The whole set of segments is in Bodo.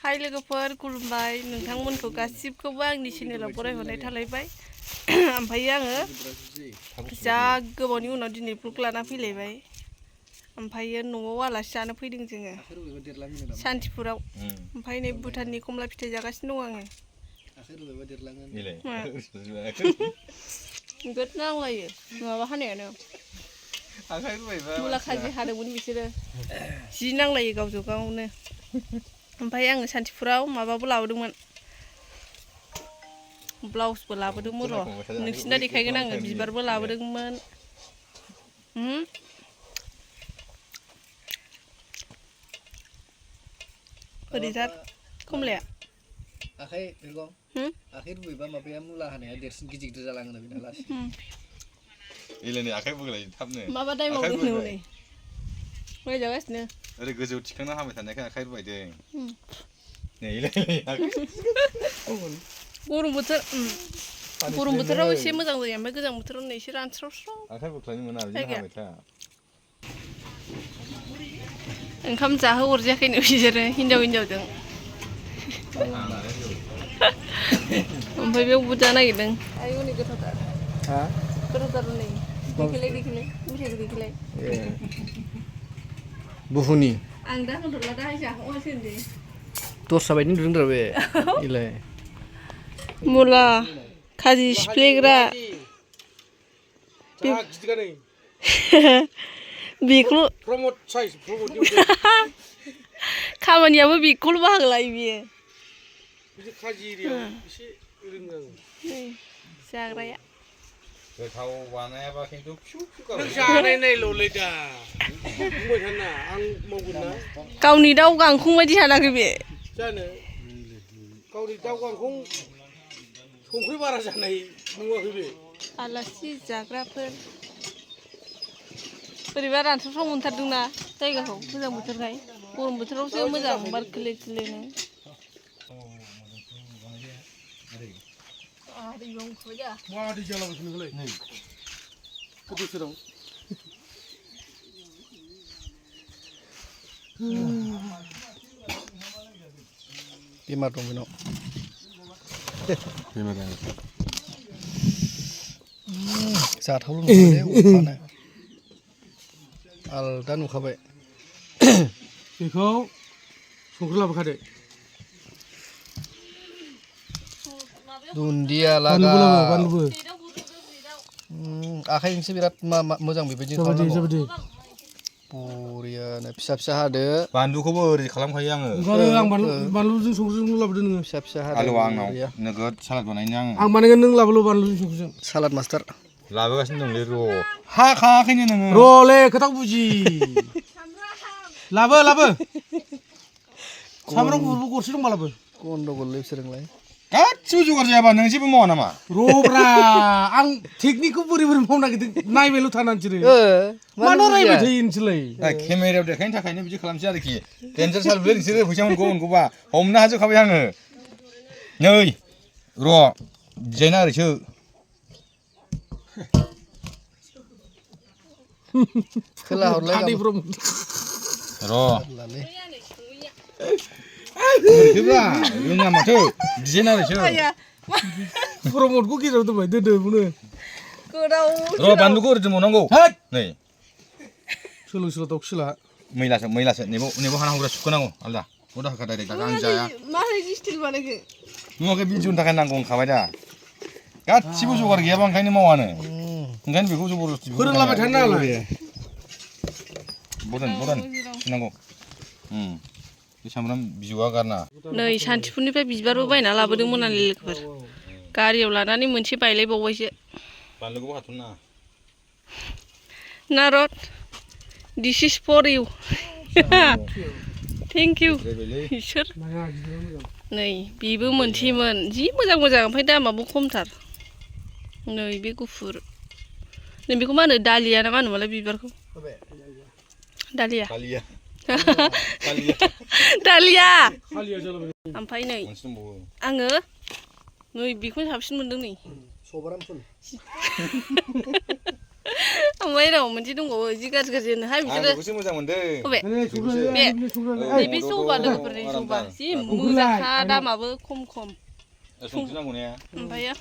हाय लोगोफोर खुलुमबाय नोंथांमोनखौ गासिबखौबो आंनि चेनेलाव बरायहरनाय थालायबाय ओमफ्राय आङो जा गोबावनि उनाव दिनै ब्लग लाना फैलायबाय ओमफ्राय न'आव आलासि जानो फैदों जोङो सान्तिपुराव ओमफ्राय नै भुटाननि कमला फिथाइ जागासिनो दं आङो गोद नांलायो माबा हानायानो मुला खाजि हादोंमोन बिसोरो जि नांलायो गावजों गावनो ओमफ्राय आङो सान्तिपुराव माबाबो लाबोदोंमोन ब्लाउसबो लाबोदोंमोन र' नोंसिना देखायगोन आङो बिबारबो लाबोदोंमोन ओरैजा कमलाया आखाइ रुगं आखाइ रुबैबा माबाया मुला हानाया देरसिन गिदिर गिदिर जालाङो बेना लासै इलायनि आखाइ बोगलाय थाबनो माबा दाय मावदों नै माइ जागासिनो ओरै गोजौ थिखांना हाबाय थानायखाय आखाइ रुबायदों नै इलाय गरम बोथोराव एसे मोजां जायो ओमफ्राय गोजां बोथोराव नै एसे रानस्रावस्राव आखाइ बोख्लायनो मोना बिदि हाबाय था ओंखाम जाहो हरजायाखैनो बिसोरो हिनजाव हिनजावजों ओमफ्राय बेयाव बुजा नागिरदों आयौ नै गोथावथार गोथावथार नै दैखोलाय मिथाइखौ दैखोलाय बुहुनि आं दा होनथ'ला दाहाय जाखांबासो होनदे दस्रा बायदि नुदों बे इलाय मुला खाजि सिफ्लेग्रा बेखौ खामानियाबो बेखौल' बाहागो लायो बियो जाग्राया गोथाव बानायाबा खिन्थु जानाय नायल'लै दा बुंबाय थाना आं मावगोन ना गावनि दाउ गांखं बायदि सानाखै बे जानो गावनि दाउ गांखं संख्रि बारा जानाय नुवाखै बे आलासि जाग्राफोर बोरैबा रानस्रावस्राव मोनथारदोंना जायगाखौ गोजां बोथोरखाय गरम बोथोरावसो मोजां बार खोलो खोलोनो माबादि जालाबायखो नोंलाय गोदो सोराव बेमार दं बेनाव जाथावल' नुखाबाय आलदा नुखाबाय बेखौ संख्रि लाबोखादो दुन्दिया लागा बानलुबो आखाइजोंसो बिराद मोजां बेबायदि खालामनांगौ बरियानो फिसा फिसा हादो बानलुखौबो ओरै खालामखायो आङो आं बानलुजों संख्रिजों लाबोदो नोङो फिसा फिसा हादो आलुआ आंनाव नोगोद सालाद बानायनो आं बानायगोन नों लाबोल' बानलुजों संख्रिजों सालाद मास्टार लाबोगासिनो दंलै र' हाखायाखैनो नोङो र'लै खोथा बुजि लाबो सामब्राम गुफुरबो गरसे दंबा लाबो गन्डगललै बिसोरजोंलाय गासिबो जगार जायाबा नों जेबो मावा नामा र'ब्रा आं टेकनिकखौ बोरै मावनो नागिरदों नायबायल' थाना नोंसोरो मानो रायबाय थायो नोंसोरलाय केमेरायाव देखायनो थाखायनो बिदि खालामसै आरोखि देन्जार साललै नोंसोरो फैसा मोनगौबा हमनो हाजोबखाबाय आङो नै र' डिजाइना ओरैसो खोला हरलाय र' रोङा माथो डिजाइना ओरैसो प्रमदखौ गेजेराव दोनबाय दोनदो र' बानलुखौ ओरै दोनबावनांगौ नै सोलों दाउखिला मैलासो नेबो हाना हग्रा सुखोनांगौ आलदा गदा होखा डाइरेक्ट दा आं जाया माबायदि स्टिल बानायखो नुवाखै भिडिअनि थाखाय नांगौ होनखाबाय दा गासिबो जगार गैयाबा ओंखायनो मावानो ओंखायनो बेखौ जबरदस्ति फोरोंलाबाय थानो नाङालाय बदन सुनांगौ बे सामब्राम बिजौआ गारना नै सान्तिपुरनिफ्राय बिबारबो बायना लाबोदोंमोन आं लोगोफोर गारियाव लानानै मोनसे बायलायबावबायसो बानलुखौबो हाथ'ना नारद this is for you thank you इसोर नै बेबो मोनसेमोन जि मोजां ओमफ्राय दामाबो खमथार नै बे गुफुर नै बेखौ मा होनो दालिया ना मा होनोमोनलाय बिबारखौ दालिया ओमफ्राय नै आङो नै बेखौनो साबसिन मोनदों नै ओमफ्राय र' मोनसे दंबावो जि गाज्रि गाज्रि होनो हाय आं बिसोरो बेखौसो मोजां मोनदों बबे नैबे जौबा लोगोफोरनि जौबा जि मोजांखा दामाबो खम संख्रि नांगौ ने ओमफ्रायो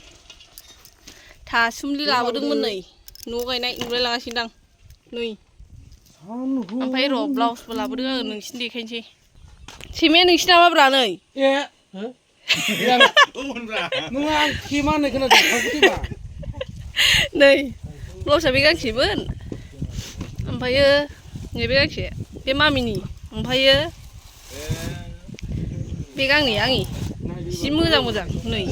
थासुमलि लाबोदोंमोन नै न' गायनाय नुलाय लाङासै दां नै ओमफ्राय र' ब्लाउसबो लाबोदों आङो नोंसिनि देखायनोसै सैमाया नोंसिना माब्रा नै नङा आं खेमा होननाय खोनादों थावखौबा नै ब्लाउसआ बे गांसेमोन ओमफ्रायो नैबे गांसे बे मामिनि ओमफ्रायो बे गांनै आंनि जि मोजां मोजां नै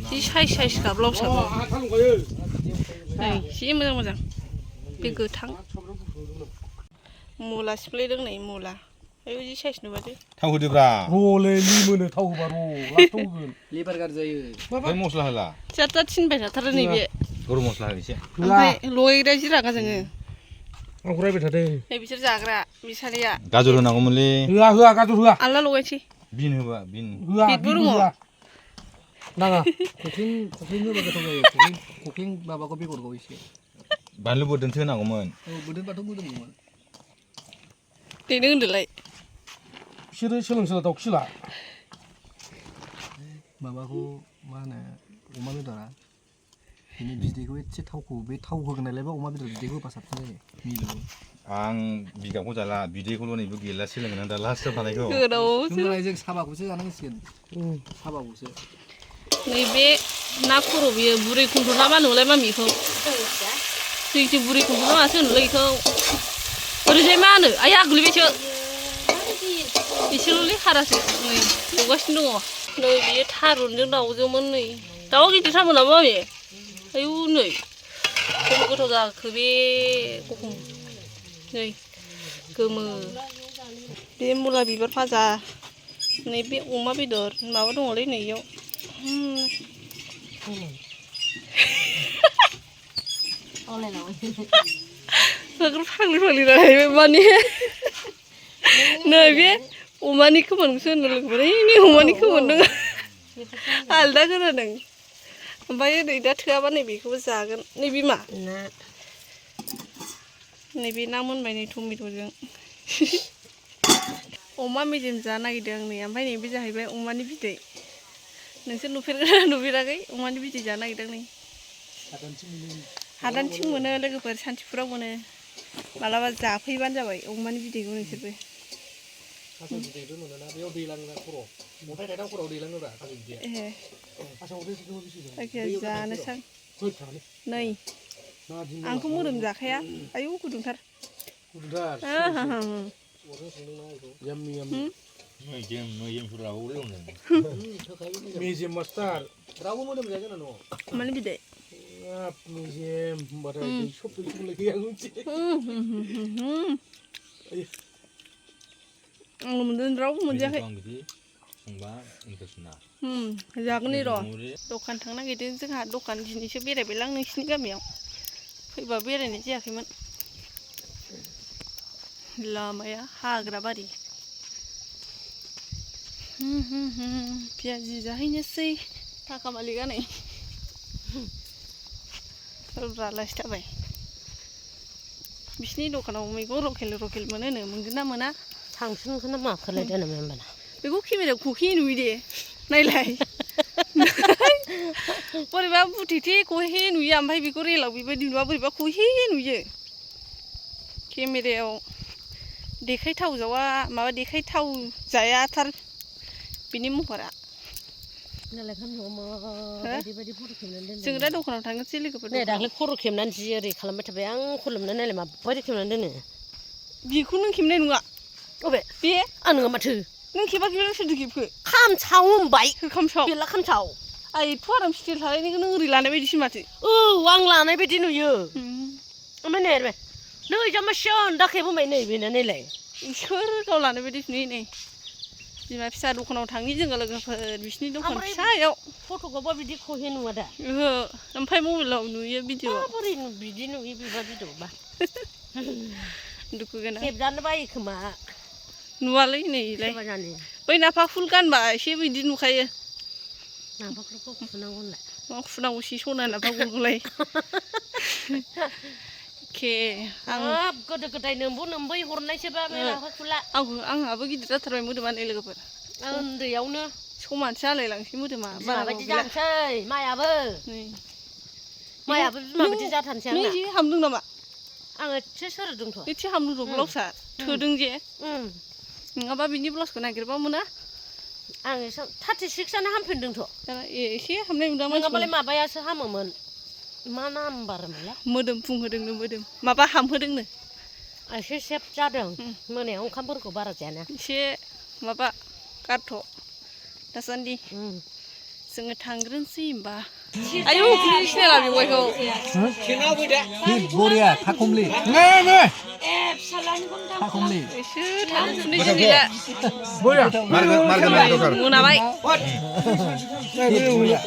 जि साइजखा ब्लाउसआबो नै जि मोजां मोजां बे गोथां मुला सिफ्लेदों नै मुला बेबायदि साइज नुबाथाय थाव होदोब्रा र'लै लिमोनो थाव होबा लास्टाव होगोन लिभार गाज्रि जायो ओमफ्राय मस्ला होला जाता थिनबाय थाथारो नैबे गरम मस्ला हो एसे ओमफ्राय लगायग्रा जिरागा जोङो आंखौ रायबाय थादों नै बिसोर जाग्रा बिसारिया गाजर होनांगौमोनलै होआ गाजर होआ आलदा लगायनोसै बिन होबा बिन होआ बिटबो दङ नाङा कुकिं होबा गोथाव जायो कुकिं माबाखौ बेगरखौ एसे बानलु बोरदोनसो होनांगौमोन औ बोदोनबाथ' मोदोमगौमोन देनो होनदोलाय बिसोरो सोलोंसोला दाउखिला माबाखौ मा होनो अमा बेदरा बिनि बिदैखौ एसे थावखौ बे थाव होगोनायलायबा अमा बेदर बिदैखौ होबा साबसिन जायो मिलौओ आं बिगाबखौ जाला बिदैखौल' नैबो गैला सोलोंगोन आं दा लास्टआव थानायखौ होमबालाय जों साबाखौसो जानांसिगोन साबाखौसो नैबे ना खर' बियो बुरै खुंथु ना मा होनोलाय मामिखौ जोंनिथिं बुरै खुंथु ना मासो होनोलाय बेखौ ओरैजाय मा होनो आइया गोलैबायसो एसेल'लै हारासो नै एवगासिनो दङ नै बियो थारुनजों दाउजोंमोन नै दाउआ गिदिरथारमोन नामा मामि आयु नै खम गोथाव जाखो बे गखम नै गोमो बे मुला बिबार भाजा नै बे अमा बेदर माबा दङलै नै इयाव फाग्लि रायबाय माने नै बे अमानि खोमोनखौसो होनो लोगोफोर नै अमानि खोमोन दङ आलदा खोनादों ओमफ्राय नै दा थोआबा नै बेखौबो जागोन नै बिमा नैबे ना मोनबाय नै टमेट'जों अमा मेजेम जानो नागिरदों आं नै ओमफ्राय नैबे जाहैबाय अमानि बिदै नोंसोर नुफेराखै अमानि बिदै जानो नागिरदों नै हादानथिं मोनो लोगोफोर सान्थिफुराव मोनो मालाबा जाफैबानो जाबाय अमानि बिदैखौ नोंसोरबो थास' बिदैबो मोनोना बेयाव दैलाङोना खर' अन्थाइ थाइथां खर'आव दैलाङोब्रा थास' बिदैया जायखिया जानोसां नै आंथ' मोदोम जाखाया आयौ गुदुंथार मेजेम मास्टार रावबो मोदोम जाया जोंना न'आव अमानि बिदै मेजेम होनबाथाय दै सब गैया आंल' मोनदों रावबो मोनजायाखै जागोन नै र' दखान थांनो नागिरदों जोंहा दखान दिनैसो बेरायबायलां नोंसिनि गामियाव फैबा बेरायनाय जायाखैमोन लामाया हाग्रा बारि पियाजि जाहैनोसै थाखा मालिका नै रालासो थाबाय बिसिनि दखानाव मैगं रकेल मोनोनो मोनगोन ना मोना थांफिनखौनो माखौलाय दोनोमोन होनबाना बेखौ केमेरायाव खहे नुयो दे नायलाय बोरैबा बुथेथे खहे नुयो ओमफ्राय बेखौ रेलाव बेबायदि नुवा बोरैबा खहे नुयो केमेरायाव देखायथाव जावा माबा देखायथाव जायाथार बिनि महरा जों दा दखानाव थांनोसै लोगोफोर नै दाख्लै खर' खेबनानै जि ओरै खालामबाय थाबाय आं खलमनानै नायलाय माबायदि खेबनानै दोनो बेखौ नों खेबनाय नङा अबे बे आं नङा माथो नों खेबाखै सोरदो खेबखो खामसाव होनबाय खामसाव बेला खामसाव आइ एथ' आराम स्टिल थालायनायखौ नों ओरै लानाय बायदिसो माथो औ आं लानाय बायदि नुयो ओमफ्राय नै नै जामासियाव दा खेबोबाय नै बेना नायलाय सोर गाव लानाय बायदिसो नुयो नै बिमा फिसा दखानाव थाङि जोङो लोगोफोर बिसिनि दखान फिसायाव फट'खौबा बिदि खहे नुवा दा ओहो ओमफ्राय मबाइलाव नुयो भिडिअ बोरै बिदि नुयो बिबा भिडिअबा दुखु गोनां खेबजानो बायो खोमा नुवालै नैलाय बै नाफा फुल गानबा एसे बिदि नुखायो नाफाफोरखौ फुनांगौ होनलाय मा फुनांगौ सि सना ना बावगुलाय के आं गोदो गोदाय नोंबै हरनायसोबा मेलाखौ खुला आंहाबो गिदिर जाथारबाय मोदोमानो लोगोफोर उन्दैयावनो समानसो जालायलांसै मोदोमा माबायदि जानोसै माइयाबो बिमा बायदि जाथारनोसै आंना नों हामदों नामा आं एसे सोरदोंथ' एसे हामदों ब्लाउसआ थोदों जे नङाबा बिनि ब्लाउसखौ नागिरबा मोना आं 36आनो हामफिनदोंथ' एसे हामनाय मोनदों नङाबालाय माबायासो हामोमोन मा नाम बारमोनलाय मोदोम फुंहोदोंनो मोदोम माबा हामहोदोंनो एसे सेफ जादों मोनायाव ओंखामफोरखौ बारा जायाना एसे माबा गारथ' दासान्दि जोङो थांग्रोनोसै होमबा आयौ सिनायला बेवाइखौ हिट बरिया थाखुमलि थाखुमलि एसे थांफुनै सिनायला मारगोन मोनाबाय हिट बरिया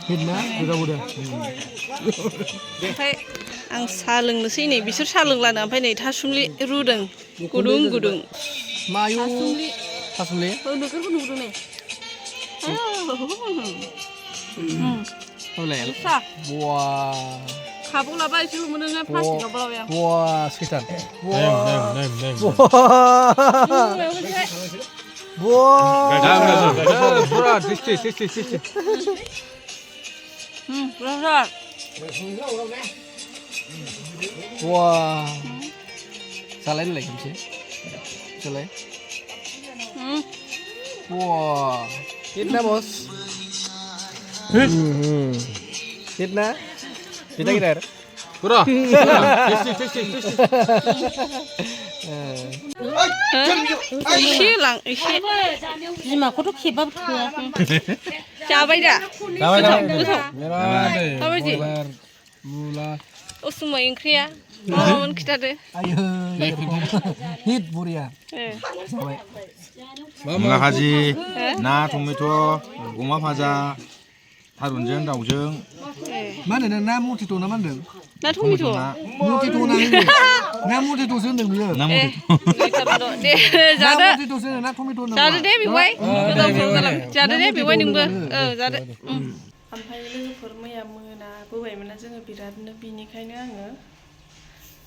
हिट ना बुरजा बुरजा ओमफ्राय आं साहा लोंनोसै नै बिसोर साहा लोंलानो ओमफ्राय नै थासुमलि रुदों गुदुं गुदुं मायु थासुमलि नोगोरबो नुदों नै साह बवा खाबाव लाबा एसेल' मोनो प्लास्टिकआव लाबाय आं बवा सैथान बवा टेस्टि बुरजा बवा जालाय नोलाय खनसे जालाय बवा हिट ना बस हिट ना हिटा गिदिर एसे लां एसे बिमाखौथ' खेबाबो थोआ जाबाय दा गोथाव माबायदि मुला उसुमै ओंख्रिया मामोन खिथादो हिट बरिया जाबाय मुला भाजि ना टमेट' अमा भाजा थारुनजों दाउजों मा होनो ना मटिट' ना मा होनदों ना टमेट' मटिट' ना मटिट'सो होनदों नोङो दे जादो मटिट'सो होनो ना टमेट' होनो जादो दे बेवाय जादो दे बेवाय नोंबो जादो ओमफ्राय लोगोफोर मैया मोनाबोबायमोनना जोङो बिरादनो बिनिखायनो आङो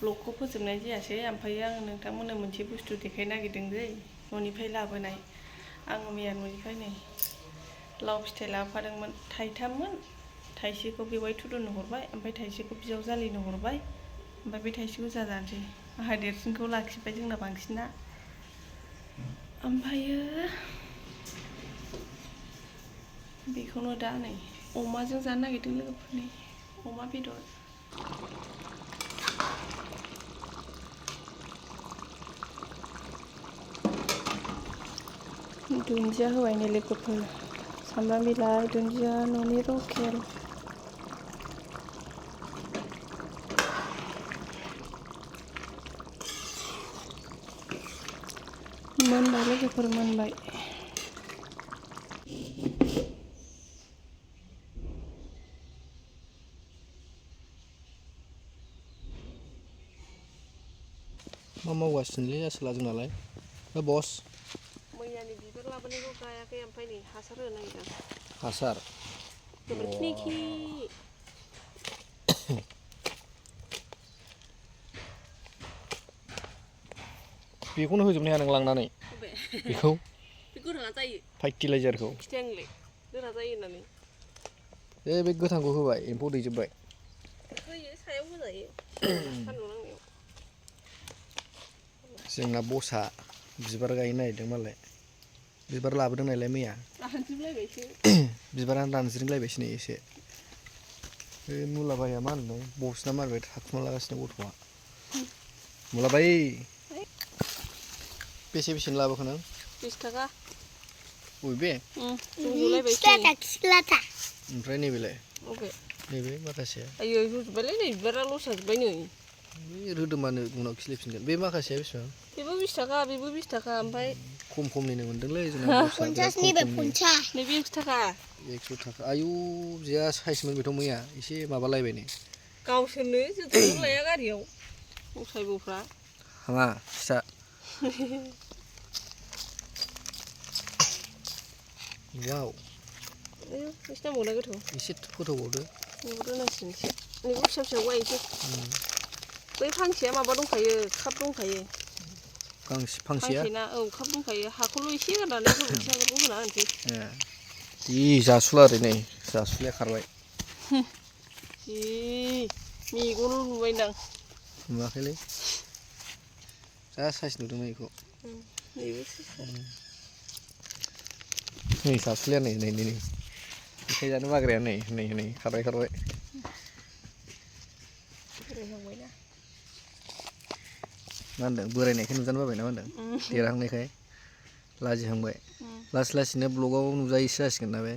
ब्लगखौ फोजोबनाय जायासै ओमफ्राय आङो नोंथांमोननो मोनसे बुस्थु देखायनो नागिरदों दै न'निफ्राय लाबोनाय आङो मैया न'निफ्राय नै लाव फिथाइ लाबोफादोंमोन थाइथाममोन थाइसेखौ बेवाय थुदुननो हरबाय ओमफ्राय थाइसेखौ बियाव जालिनो हरबाय ओमफ्राय बे थाइसेखौ जाजानोसै आंहा देरसिनखौ लाखिबाय जोंना बांसिना ओमफ्रायो बेखौनो दा नै अमाजों जानो नागिरदों लोगोफोरनि अमा बेदर दुन्दिया होबाय नै लोगोफोर सामब्राम बिलाइ दुन्दिया न'नि लकेल मोनबाय लोगोफोर मोनबाय मा मावगासिनोलै आसोला जोंनालाय बस मैयानि बिबार लाबोनायखौ गायाखै ओमफ्राय नै हासार होनो नागिरदों हासार गोबोरखिनि बेखौनो होजोबनो हाया नों लांनानै बेखौ बे गोराना जायो फार्टिलाइजारखौ खिथाया आंलाय गोरा जायो होननानै बे गोथांखौ होबाय एम्फौ दैजोब्बाय होयो सायाव होजायो सान्दुं नांनायाव जोंना बसआ बिबार गायनो नागिरदों मालाय बिबार लाबोदों नालाय मैया बिबारानो रानज्रिंलायबायसो नै एसे बे मुलाबाया मा होनो बस ना मारबाय थाखुमा लागासिनो गथ'आ मुलाबाय बेसे बेसेनो लाबोखो नों 20 थाखा बबे सिख्लाथा ओमफ्राय नैबेलाय नैबे माखासेया आयै होजोब्बायलै नै बिबारा लस जाजोब्बाय नै बे रोदोमानो उनाव खिलिफिनगोन बे माखासेया बेसेबां बेबो 20 थाखा बेबो 20 थाखा ओमफ्राय खम खमनिनो मोनदोंलै जोंना 50 नैबे 50 नैबे 100 थाखा 100 थाखा आयु जिया साइजमोन बेथ' मैया एसे माबालायबाय नै गावसोरनो जोथोन लाया गारियाव गसाइब'फ्रा हाङा फिसा वाव नोंसिना मना गोथौ एसे गोथौबावदो नैबो दोनांसिगोन एसे नैबो फिसा फिसा गायनोसै बै फांसेया माबा दंखायो काप दंखायो फांसेया फांसेना औ काप दंखायो हाखौल' एसे गारनानै गोबोरखि हासारखौ होना होनोसै जि जासुला ओरै नै जासुलाया खारबाय जि मेगनाव नुबायदां नुवाखैलै जा साइस नुदों बेखौ नै जासुलाया नै नै नै आखाइ जानो बाग्राया नै नै नै खारबाय मा होनदों बोरायनायखाय नुजानो बाबाय ना मा होनदों देरहांनायखाय लाजिहांबाय लासै लासैनो ब्लगाव नुजायोसो जासिगोन ना बे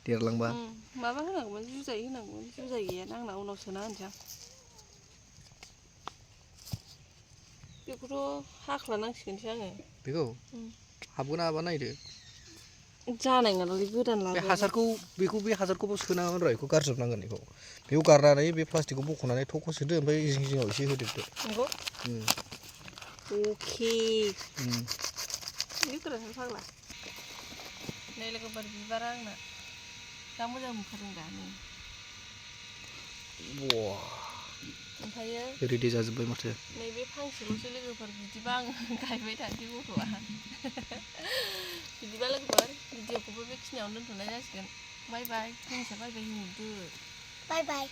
देरलांबा माबा होनांगौमोन जुजाइ होनांगौमोन जुजाइ गैयाना आंना उनाव सोना होनोसै आं बेखौथ' हाख्लानांसिगोनसो आङो बेखौ हाबगोन हाबा नायदो जानाय नङालै गोदान बे लाबोयाबा हासारखौ बे हासारखौबो सोनांगोन र' बेखौ गारजोबनांगोन बेखौ गारनानै बे प्लास्टिकखौ बख'नानै थख' सोदो ओमफ्राय जिं जिङाव एसे होदेरदो नंगौ अके बे गोरान फाग्ला नै लोगोफोर बिबारा आंना जा मोजां नुखादों दा नै ओमफ्रायो रेडि जाजोब्बाय माथो नैबे फांसेल'सो लोगोफोर बिदिबा आङो गायबाय थानोसै गथ'आ बिदिबा लोगोफोर भिडिअखौबो बेखिनियावनो दोनथ'नाय जासिगोन बाय बाय मिनिसा बाय बाय होनहरदो बाय बाय